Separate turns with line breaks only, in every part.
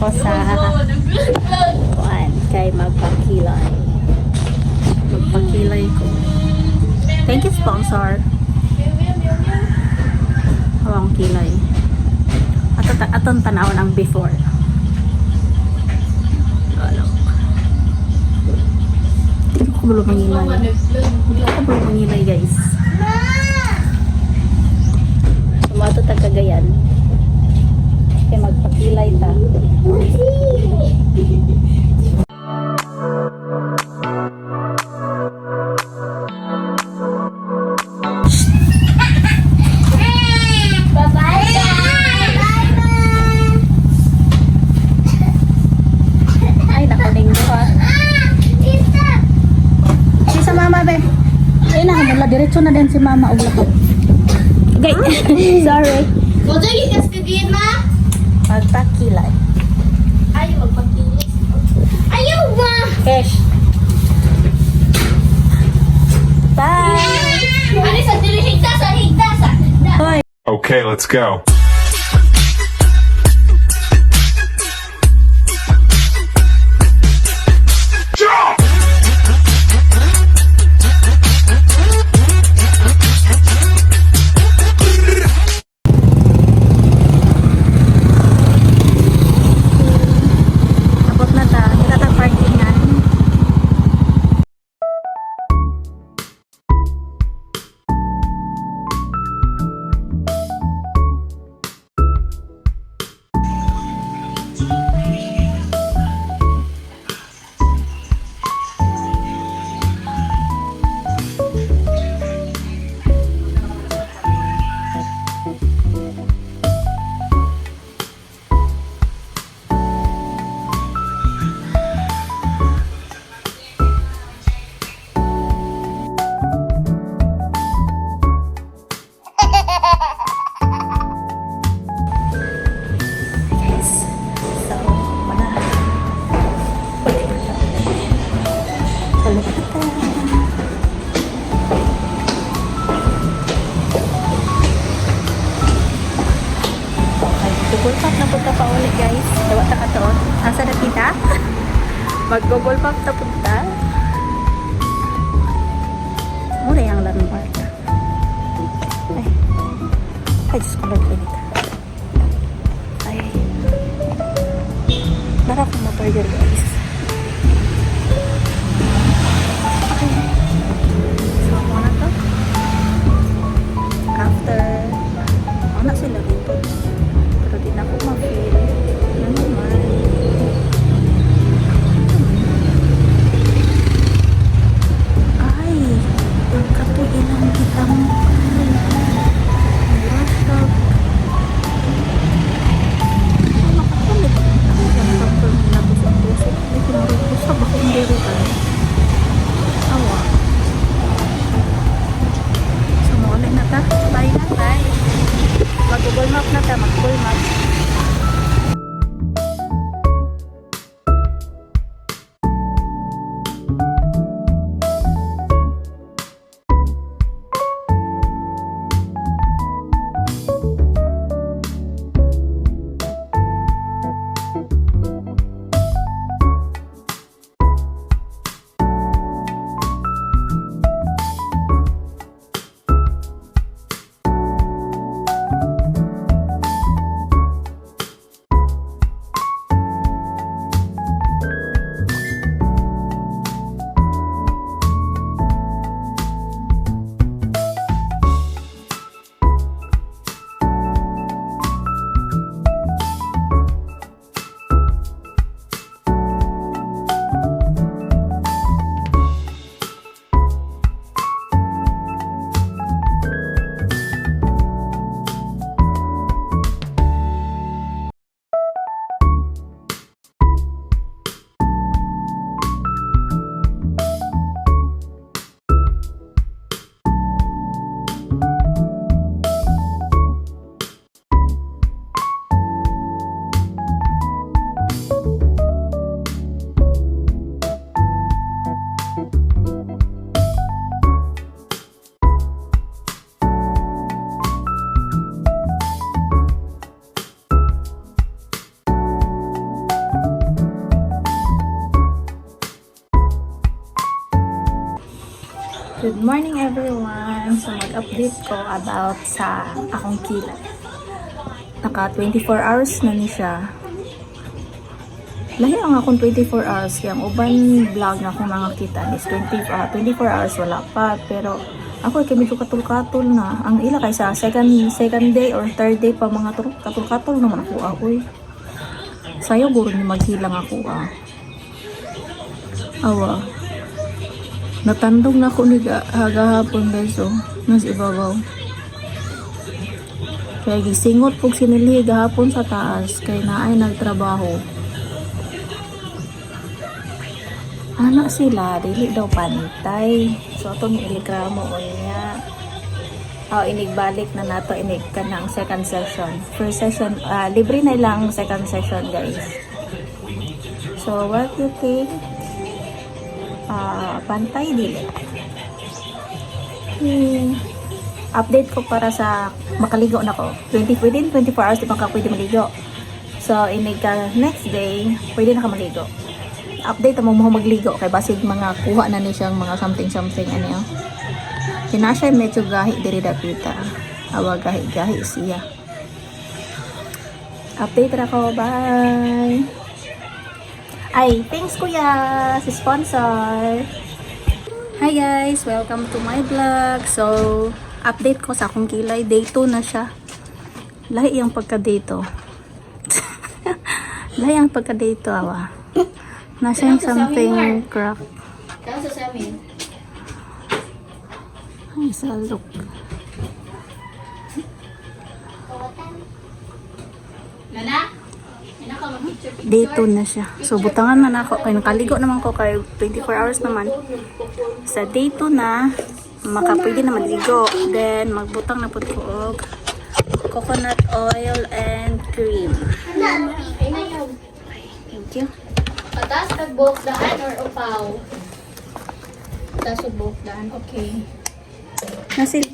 ako sa kuan kay magpakilay. Magpakilay ko. Thank you, sponsor. Hawang kilay. Aton tanawon ang before. Hindi ko belum mangilay. Hindi ako belum mangilay, guys. Sumato ta Cagayan. Kaya magpakilay ta. Ay, nakuling ko ha. Si sa mama, be. Ay, nakamula. Diretso na din si mama. Okay. Sorry. Magpakilay.
Ayaw magpakilay. Ayaw ba?
Cash. Bye.
Ano sa higdasa.
Hoy.
Okay, let's go.
Abot na ta. Kita ta parkingan. So, mana? Balik kita. Google Pop na punta pa ulit, guys. Dawa ta ka to. Asa na kita? Mag-Google Pop na punta. Mura yung landmark. Ay, Diyos ko lang pinita. Ay. Darap ng motor dyan, guys. Okay. So, muna to. After, na sila dito. Pero di na ako ma-feel. Ano naman. Ay, ang katuinan kitang laptop. Makakulit. Ang laptop na puso-puso. May pinarugpusa. Baka hindi rin. Awa. So, maulit na ta. Bye na. Bye. Mag-Google Map na ta. Mag-Google Map. Good morning everyone! So mag-update ko about sa akong kilay. Naka 24 hours na ni siya. Lahi ang akong 24 hours. Yung uban vlog na akong mga kita is 24 hours wala pa. Pero ako ay medyo katul-katul na. Ang ila kaysa second day or third day pa mga katul-katul naman ako ako'y. Sayo guro ni maghilang ako Awa. Natandong na ako ni gahapon guys nas ibabaw. Kaya gisingot pug sinili gahapon sa taas kay naay nagtrabaho. Anak sila dili daw pantay. So atong iligramo unya. Inigbalik na nato inig kanang second session. First session libre na lang second session guys. So what you think? Pantay dili. Update ko para sa makaligo na ko. Within 24 hours di pa ka pwede maligo. So inig next day pwede na ka maligo. Update mo magligo kay basig mga kuha na ni siyang mga something ano. Kinasya medyo gahi diri dapita. Awa gahi siya. Update ra ko. Bye. Ay, thanks kuya si sponsor. Hi guys, welcome to my vlog. So, update ko sa akong kilay. Day 2 na siya. Lahi yung pagka-day 2. Lahi yung pagka-day 2 awa. Nasa yung something crack.
Kaya sa amin.
Ay, salok.
Nana?
Day 2 na siya. So, butangan na ako. Kaya nakaligo naman ko kay 24 hours naman. Sa day 2 na, makapwede na maligo. Then, magbutang na po ko og coconut oil and cream.
Ay na yun.
Thank you.
Patas kagbok daan or upaw? Patas kagbok daan. Okay.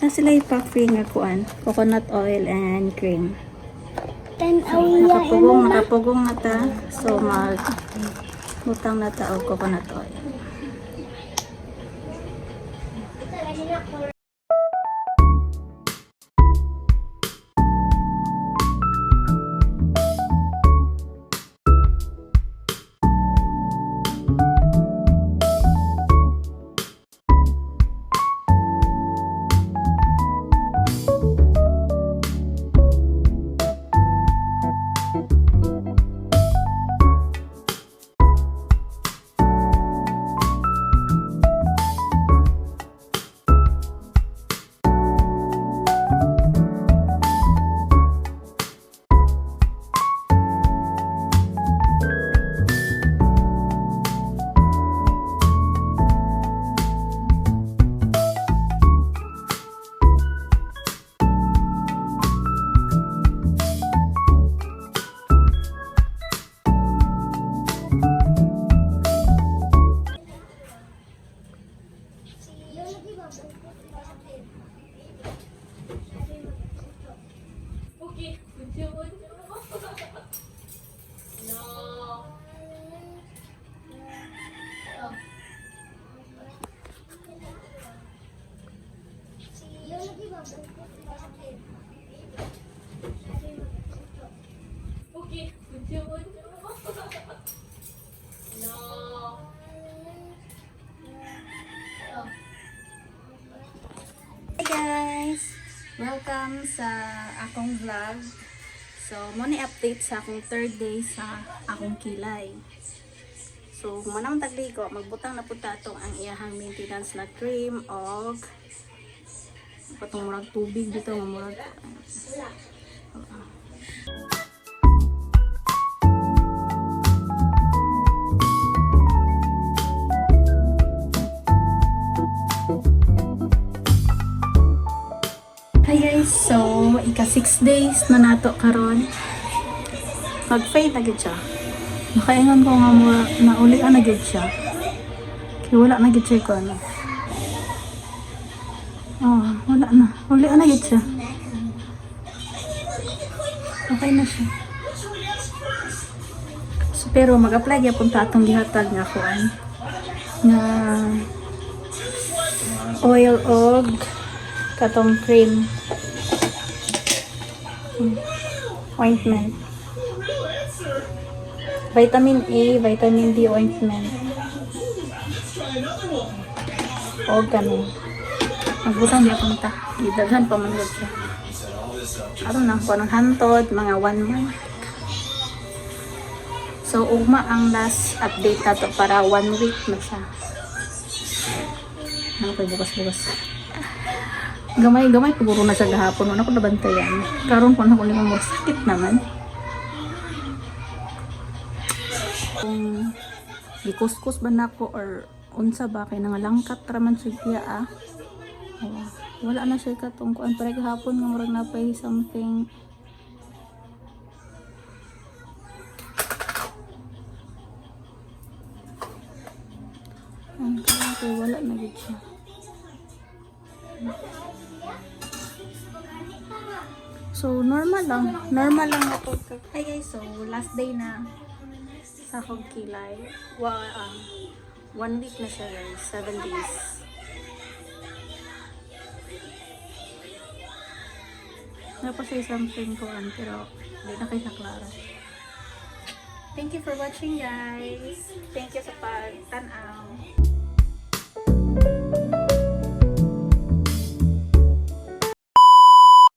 Nasila ipa-free nga kuan. Coconut oil and cream. Nakapugong na ta. So, butang na ta og coconut oil. Hi guys! Welcome sa akong vlog. So, muna update sa akong third day sa akong kilay. So, kung manang tagligo, magbutang na po tato ang iyahang maintenance na cream o patong murag tubig dito, murag Hi guys, so ika 6 days na nato karon. Mag-fade na gid siya. Nakaingon ko nga mo na uli na gid siya. Kaya wala na gid siya ko ano. Wala na. Uli na gid siya. Okay na siya. So, pero mag-apply gyapon ta atong gihatag nga kuan. Na oil og katong cream. Ointment. Vitamin A, vitamin D ointment. O kami. Magbutang di akong ta. Gidaghan pa man siya. Aron na ko ng hantod, mga 1 month. So, ugma ang last update na to para 1 week na siya. Ano ko bukas-bukas. Gamay paguro na siya gahapon. Ano ko nabantayan. Karon ko na ko limang more sakit naman. Kung gikuskus ba na ko or unsa ba kay nangalangkat raman siya ah. Oh, wala na siya katong kuan para gahapon nga murag napay something. Okay, wala na gid siya. So, normal lang ako. Hi guys, so last day na sa akong kilay. 1 week na siya guys, 7 days. Napos siya something ko pero hindi na kayo naklara. Thank you for watching guys. Thank you sa pagtanaw.